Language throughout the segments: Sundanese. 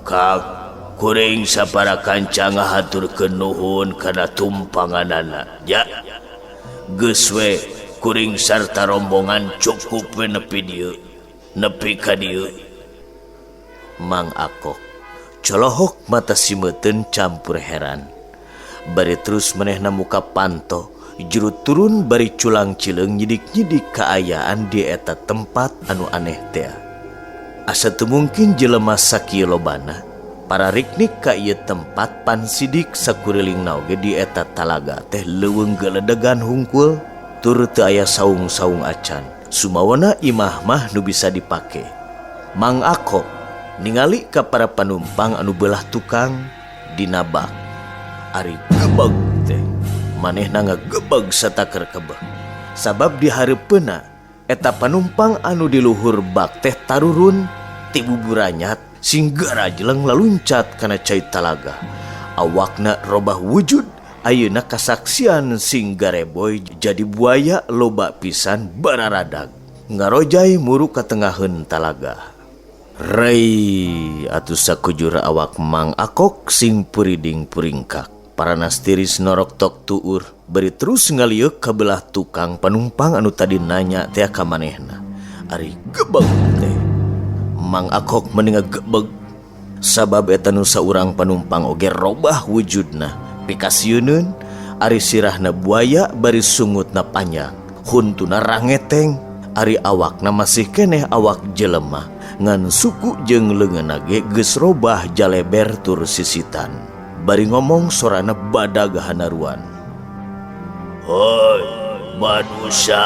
Kang, kuring sapara kanca ngahaturkeun nuhun kana tumpanganana. Ya. Geus we kuring sarta rombongan cukup we nepi dieu. Nepi ka dieu. Mang Akok colohok mata simeuten campur heran. Bari terus manehna muka panto juru turun bari culang cileung nyidik-nyidik kaayaan di eta tempat anu aneh teh. Asa teu mungkin jelema sakieu lobana para riknik ka ieu tempat pan sidik sakurilingna oge di eta talaga teh leuweung geledegan hungkul tur teu aya saung-saung acan. Sumawana imah mah nu bisa dipake. Mang Akok ningali ka para panumpang anu beulah tukang dinabak. Ari gebeg teh manehna ngagebeg sataker kebeg. Sabab di hareupeuna eta panumpang anu di luhur bak teh tarurun ti buburanyat singgara jeleng laluncat kana cai talaga. Awakna robah wujud ayeuna kasaksian singgareboy jadi buaya loba pisan bararadag ngarojai muru ka tengaheun talaga. Rei atuh sakujur awak Mang Akok sing puriding puringkak. Paranas tiris norok tok tuur beri terus ngaliuk ka belah tukang panumpang anu tadi nanya teh ka manehna. Ari gebeg teh Mang Akok mending gebeg sabab eta nu saurang panumpang oge robah wujudna. Pikasieun ari sirahna buaya bari sungutna panjang huntuna rangeteng. Ari awakna masih keneh awak jelema ngan suku jeung leungeunna ge geus robah jaleber tur sisitan. Bari ngomong sorana badag hanaruan. Hoi manusia,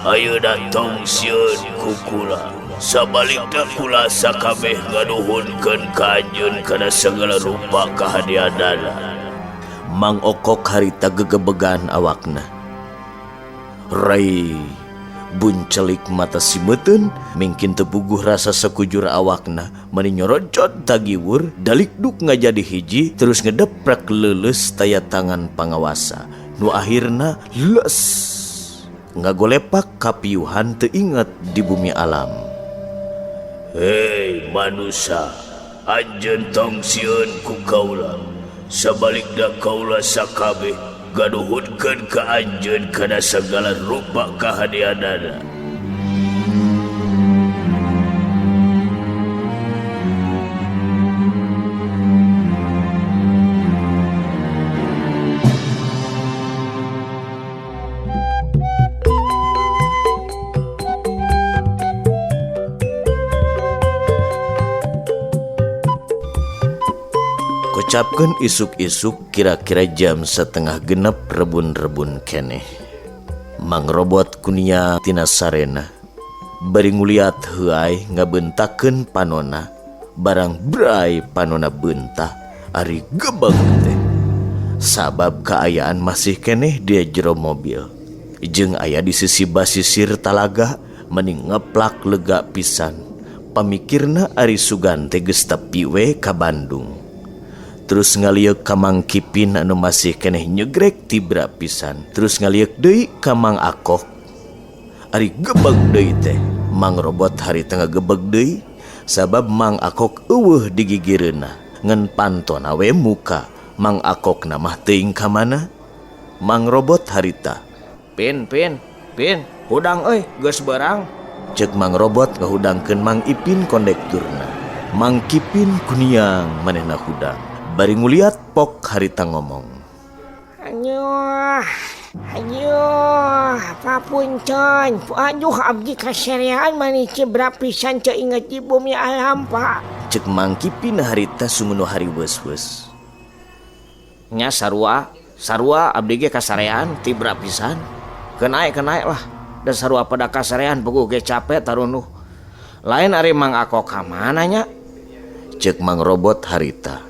ayeuna tong sieun ku kula. Sabalikna kula sakabeh nganuhunkeun ka anjeun kana sagala rupa kahadianana. Mang Okok harita gegebegan awakna. Rai buncelik mata simeuten mungkin tepuguh rasa sekujur awakna meni nyorojot tagiwur dalikduk ngajadi hiji terus ngedeprak leuleus taya tangan pangawasa nu akhirna les ngagolepak kapiuhan teu inget di bumi alam. Hei manusia, anjeun tong sieun ku kaula. Sabalikna kaula sakabeh ganuhunkeun ka anjeun kana sagala rupa kahadianana. Kocapkeun isuk-isuk kira-kira jam 6:30 rebun-rebun keneh. Mang Robot kunia tina sarena bari nguliat heuai ngabentakeun panona barang brai panona bentah ari gebeg teh. Sabab kaayaan masih keneh di jero mobil jeung aya di sisi basisir talaga mending ngeplak lega pisan. Pamikirna ari Sugan teh geus tepi we ka Bandung. Terus ngaliuk ka Mang Kipin anu masih keneh nyegrek tibra pisan. Terus ngaliuk deui ka Mang Akok. Ari gebeg deui teh. Mang Robot hari tengah gebeg deui sabab Mang Akok eueuh digigireunna. Ngan pantona we muka. Mang Akok mah teuing ka mana? Mang Robot harita. Pin, hudang euy, geus barang. Cek Mang Robot ngahudangkeun Mang Ipin kondekturna. Mang Kipin kuniang manehna hudang. Bari nguliat pok harita ngomong. Aduh, papuncen. Aduh, abdi kaserean mani cebra pisan teu inget di bumi alam, Pak. Cek Mang Kipin harita sumunu hari weus-weus. Nya sarua abdi ge kasarean tibra pisan. Kenaik lah. Da sarua pada kasarean puguh ge capek tarunuh. Lain ari Mang Akok ka mana nya? Cek Mang Robot harita.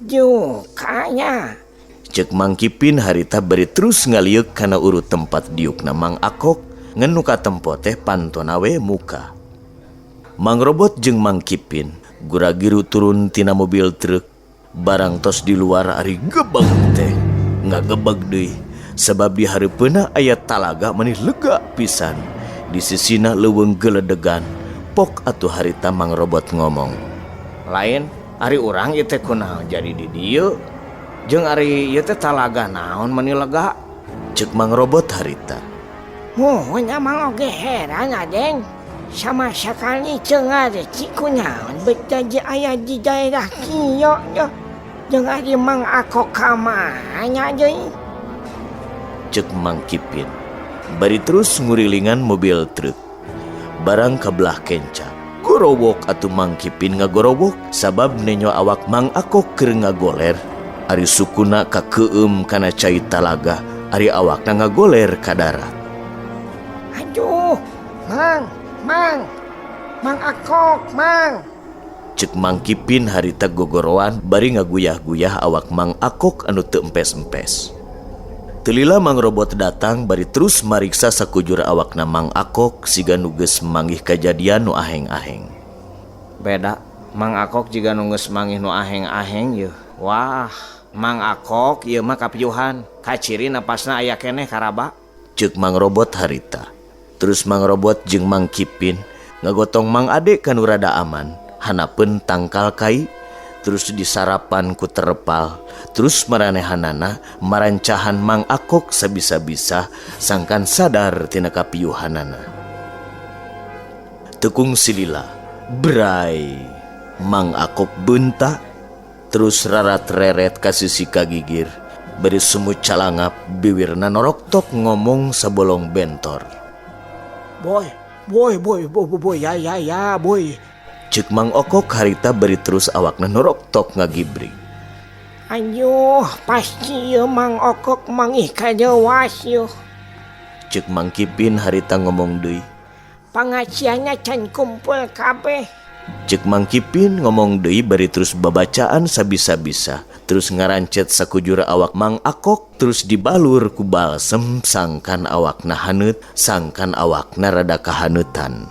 Jukanya. Cek Mang Kipin harita beri terus ngaliuk kana urut tempat diukna Mang Akok ngenu ka tempo teh pantona we muka. Mang Robot jeung Mang Kipin guragiru turun tina mobil truk. Barang tos di luar ari gebeg teh ngagebeg deui sabab di hareupeuna aya talaga manih lega pisan. Di sisina leuweung geledegan pok atuh harita Mang Robot ngomong. Lain ari urang ieu teh kunaon jadi di dieu jeung ari ieu teh talaga naon meni lega. Cek Mang Robot harita. Mohon amang oge heran Aden. Sama sekali cengar ciku naon betaji ayah di daerah kiyo yo. Jeung ari Mang Akok kamanya deui. Cek Mang Kipin. Bari terus ngurilingan mobil truk. Barang kabelah kenca. Gorowok atuh Mang Kipin ngagorowok sabab nenyo awak Mang Akok keur ngagoler. Ari sukuna ka keueum kana cai talaga, ari awakna ngagoler ka darat. Aduh, Mang Akok, Mang. Cek Mang Kipin harita gogoroan bari ngaguyah-guyah awak Mang Akok anu teu empes-empes. Telila Mang Robot datang bari terus mariksa sakujur awakna Mang Akok siga nu geus manggih kajadian nu aheng-aheng. Beda, Mang Akok juga nunggus manggih nu aheng-aheng yeuh. Wah, Mang Akok ieu mah kapiuhan. Kaciri napasna aya keneh karaba. Cek Mang Robot harita. Terus Mang Robot jeung Mang Kipin ngagotong Mang Ade kanu rada aman, hanapeun tangkal kai, terus disarapan ku terepal, terus maranehanana marancahan Mang Akok sabisa-bisa sangkan sadar tina kapiuhanana. Tekung silila, berai, Mang Akok beunta, terus rarat reret ka sisi kagigir, bari semut calangap biwirna noroktok ngomong sabolong bentor. Boy, ya, boy. Cek Mang Okok harita bari terus awakna noroktok ngagibring. Aduh, pasti ieu Mang Okok mangih kadewas yeuh. Cek Mang Kipin harita ngomong deui. Pangasianna can kumpul kabeh. Cek Mang Kipin ngomong deui bari terus babacaan sabisa-bisa, terus ngarancet sakujur awak Mang Akok, terus dibalur ku balsem sangkan awakna haneut, sangkan awakna rada kahaneutan.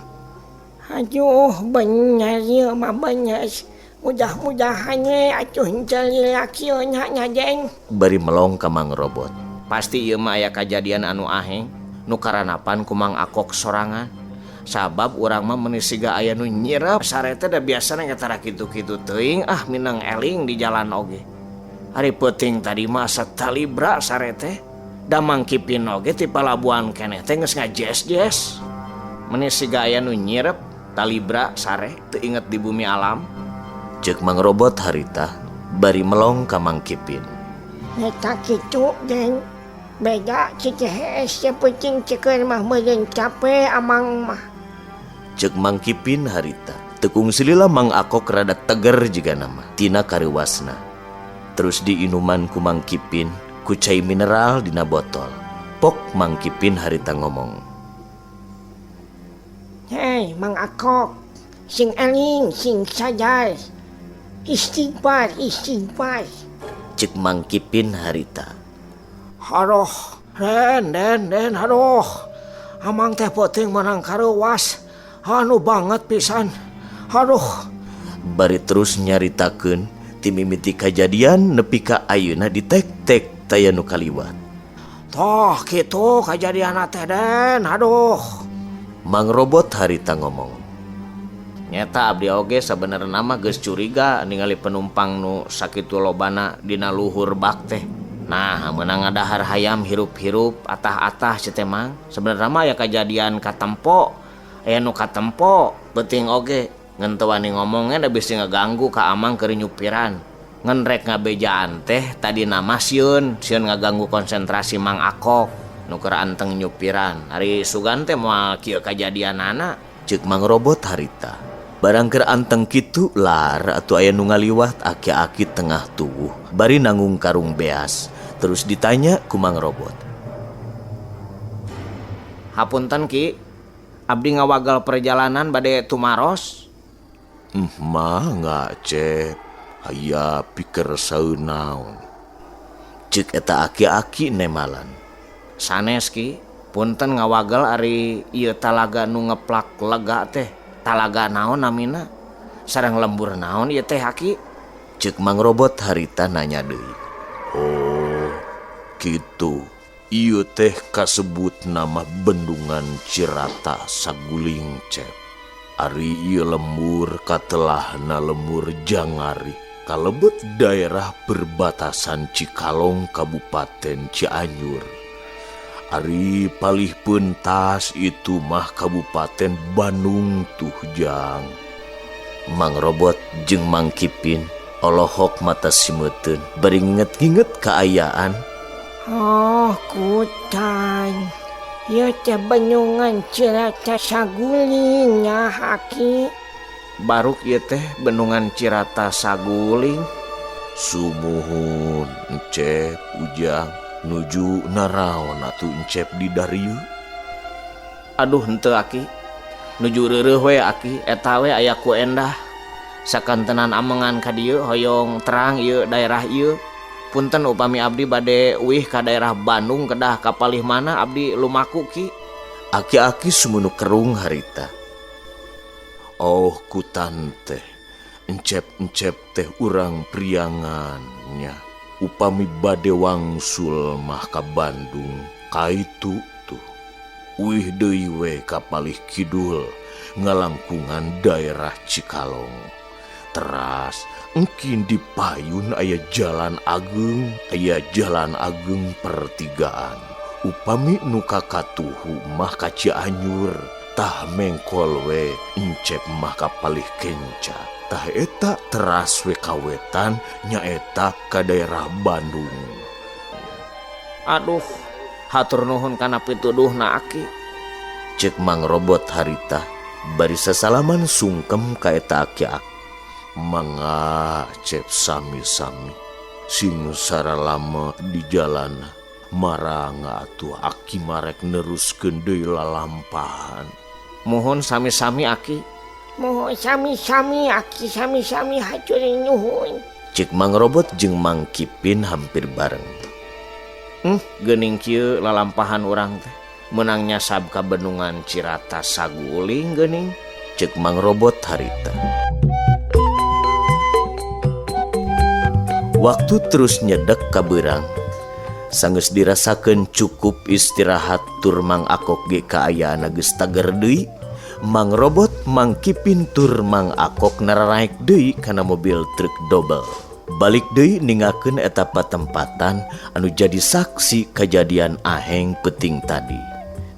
Aduh, bener ieu mah bener. Mudah-mudahan we atuh henteu lilakieuna Den. Bari melong ka Mang Robot. Pasti ieu mah aya kajadian anu aheng nu karanapan ku Mang Akok sorangan. Sabab urang mah meuni siga aya nu nyirep sarete da biasana ngetara kitu-kitu teuing minang eling di jalan oge. Ari peuting tadi mah satalibra sarete. Da Mang Kipin oge ti palabuhan keneh teh geus ngajes-jes. Meuni siga aya nu nyirep talibra sare teu inget di bumi alam. Cek Mang Robot harita bari melong ka Mang Kipin. Eta kitu Den. Beda CTHS penting ceker mah meureun capek amang mah. Cek Mang Kipin harita. Tekung silila Mang Akok rada teger jiga nama tina kariwasna. Terus diinuman ku Mang Kipin ku cai mineral dina botol. Pok Mang Kipin harita ngomong. Hei Mang Akok, sing eling, sing sadar. Istighfar. Cek Mang Kipin harita. Haroh, Den, haroh. Amang teh penting menang karewas. Anu banget pisan. Haruh. Bari terus nyaritakeun ti mimiti kajadian nepi ka ayeuna di tek-tek taya nu kaliwat. Toh kitu kajadian teh Den. Aduh. Mang Robot harita ngomong. Nyata abdi oge sabenerna mah geus curiga ningali penumpang nu sakitu lobana dina luhur bak teh. Nah, meunang ngadahar hayam hirup-hirup atah-atah si teh Mang. Sebenarnya mah ya kajadian katempo. Aya nu katempo penting oge ngan teu wani ngomongnya da bisi ngaganggu ka amang keur nyupiran. Ngan rek ngabejaan teh tadi nama sieun ngaganggu konsentrasi Mang Akok nu keur anteng nyupiran. Ari sugan teh moal kieu kajadianana. Ceuk Mang Robot harita. Barang keur anteng kitu lar atuh aya nu ngaliwat aki-aki tengah tubuh bari nanggung karung beas. Terus ditanya ku Mang Robot. Hapunten Ki, abdi ngawagal perjalanan bade tumaros. Mah ngacep, aya pikir saeun naon. Ceuk eta aki-aki nemalan. Sanes Ki, punten ngawagal ari ieu talaga nu ngeplak lega teh. Talaga naon namina? Sareng lembur naon ieu teh Ki? Ceuk Mang Robot harita nanya deui. Oh, kitu. Ieu teh kasebut nama Bendungan Cirata Saguling Cep. Ari ieu lemur katelahna lemur Jangari kalebet daerah perbatasan Cikalong Kabupaten Cianjur. Ari palih pentas itu mah Kabupaten Bandung tuh Jang. Mang Robot jeung Mang Kipin olohok mata simeteun bari nginget-nginget kaayaan. Oh, kutan. Ya teh Bendungan Cirata Saguling nya Haki. Baruk ieu teh Bendungan Cirata Saguling. Sumuhun Encep Ujang nuju naraon atuh Encep di darieu? Aduh henteu Aki. Nuju reureuh we Aki, eta we aya ku endah. Sakantenan amengan ka dieu hoyong terang ieu daerah ieu. Punten upami abdi bade uih ka daerah Bandung kedah kapalih mana abdi lumaku Ki. Aki-aki sumunu kerung harita. Oh kutan teh Encep-encep teh urang priangannya. Upami bade wangsul mah ka Bandung kaitu tuh. Uih deui we kapalih kidul ngalangkungan daerah Cikalong. Teras engkin di payun aya jalan ageng pertigaan. Upami nu ka katuhu mah ka Cianjur, tah mengkol we Encep mah kapalih kenca. Tah eta teras we kawetan nyaeta ka daerah Bandung. Aduh, hatur nuhun kana pituduhna Aki. Cek Mang Robot harita bari sasalaman sungkem ka eta aki-aki. Mangga Cep sami-sami sing saralama di jalan maranga atuh Aki marek neruskeun deui lalampahan. Mohon sami-sami Aki. Mohon sami-sami Aki, sami-sami hatur nuhun. Cek Mang Robot jeung Mang Kipin hampir bareng. Geuning kieu lalampahan urang teh meunang nyasab ka Bendungan Cirata Saguling geuning. Cek Mang Robot harita. Waktu terus nyedek ka beurang. Sanggeus dirasakeun cukup istirahat tur Mang Akok ge kaayaana geus tager deui. Mang Robot, Mang Kipin tur Mang Akok nararaek deui kana mobil truk double. Balik deui ningakeun eta patempatan anu jadi saksi kejadian aheng peuting tadi.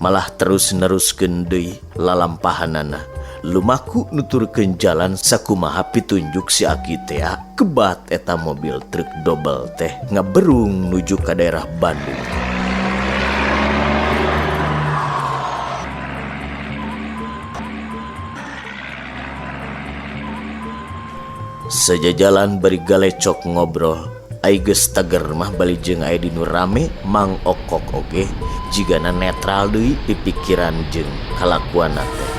Malah terus neruskeun deui lalampahanana. Lumaku nuturkeun jalan sakumaha pitunjuk si Aki teh kebat eta mobil truk double teh ngaberung nuju ka daerah Bandung. Sejajalan bari galecok ngobrol, ai geus tager mah bali jeung aya di nu rame Mang Okok oge jigana netral deui di pikiran jeung kalakuanna teh.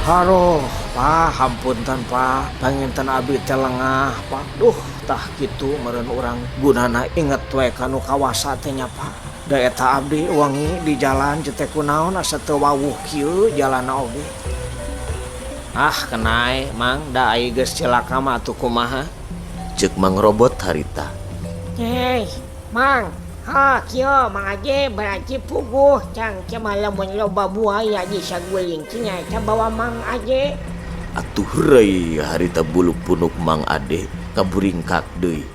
Haroh, Pak, hampunten Pak, panginten abdi teh lengah, Pak. Duh, tah kitu meureun urang gunana inget we kanu kawasa teh nya, Pak. Da eta abdi wangi di jalan teh kunaon asa teu wawuh kieu jalanna oge. Ah, kenai, Mang, da ai geus cilaka mah atuh kumaha? Cek Mang Robot harita. Hei, Mang. Ha, kieu Mang Aje berarti puguh cang cemalam mun loba buaya di Saguling cenah eta bawa Mang Aje. Atuh reuy harita bulu punuk Mang Ade kaburingkak deui.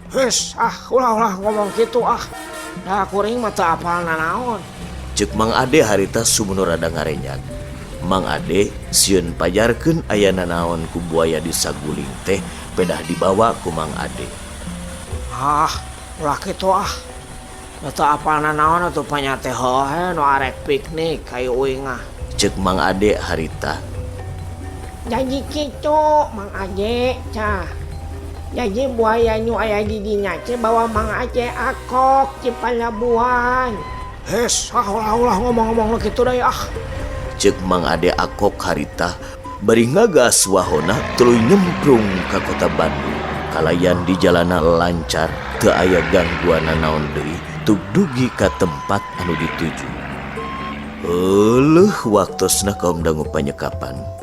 Heus, ulah ngomong kitu ah. Da kuring mah teu apal nanaon. Cek Mang Ade harita sumunu rada ngarenyag. Mang Ade sieun pajarkeun aya nanaon ku buaya di Saguling teh pedah dibawa ku Mang Ade. Ulah kitu ah. Eta apal nanaon atuh panyate heuh nu arek piknik kayu uing ah. Cek Mang Ade harita. Jadi kitu Mang Aje cah. Jadi buaya nu aya di dinya teh bawa Mang Aje Akok di palabuhan. Hes, ulah ngomong-ngomong kitu deui ah. Cek Mang Ade Akok harita bari ngagas wahona tuluy nyemplung ka kota Bandung. Kalayan di jalana lancar teu aya gangguan nanaon deui tug dugi ka tempat anu dituju. Eueuh waktosna kaum dangu panyekapan.